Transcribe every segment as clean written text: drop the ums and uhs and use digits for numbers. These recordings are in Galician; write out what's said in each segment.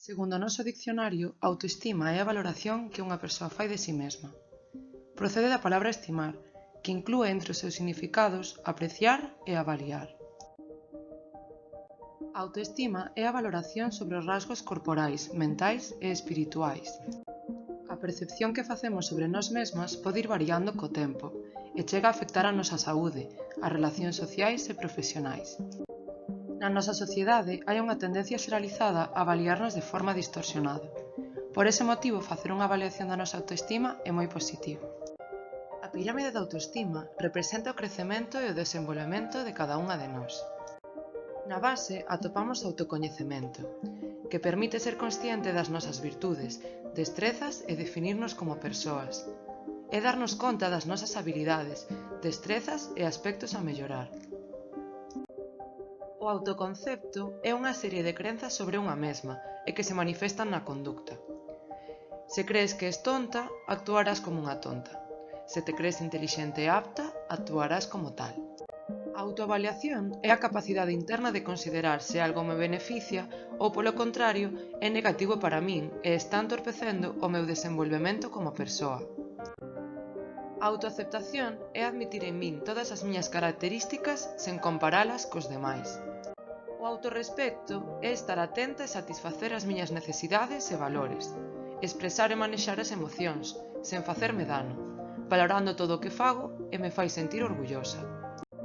Segundo o noso dicionario, autoestima é a valoración que unha persoa fai de si mesma. Procede da palabra estimar, que inclúe entre os seus significados apreciar e avaliar. A autoestima é a valoración sobre os rasgos corporais, mentais e espirituais. A percepción que facemos sobre nós mesmas pode ir variando co tempo e chega a afectar a nosa saúde, as relacións sociais e profesionais. Na nosa sociedade hai unha tendencia xeralizada a avaliarnos de forma distorsionada. Por ese motivo, facer unha avaliación da nosa autoestima é moi positivo. A pirámide da autoestima representa o crecemento e o desenvolvemento de cada unha de nós. Na base atopamos o autocoñecemento, que permite ser consciente das nosas virtudes, destrezas e definirnos como persoas. É darnos conta das nosas habilidades, destrezas e aspectos a mellorar. O autoconcepto é unha serie de crenzas sobre unha mesma e que se manifestan na conducta. Se crees que és tonta, actuarás como unha tonta. Se te crees intelixente e apta, actuarás como tal. A autoavaliación é a capacidade interna de considerar se algo me beneficia ou, polo contrario, é negativo para min e está entorpecendo o meu desenvolvemento como persoa. A autoaceptación é admitir en min todas as miñas características sen comparalas cos demais. O autorrespecto é estar atenta e satisfacer as miñas necesidades e valores, expresar e manexar as emocións, sen facerme dano, valorando todo o que fago e me fai sentir orgullosa.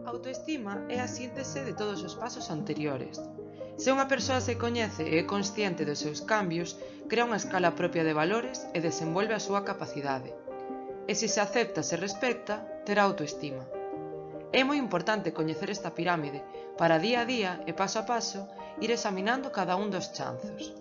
A autoestima é a síntese de todos os pasos anteriores. Se unha persoa se coñece e é consciente dos seus cambios, crea unha escala propia de valores e desenvolve a súa capacidade. E se se acepta e se respecta, terá autoestima. É moi importante coñecer esta pirámide para día a día e paso a paso ir examinando cada un dos chanzos.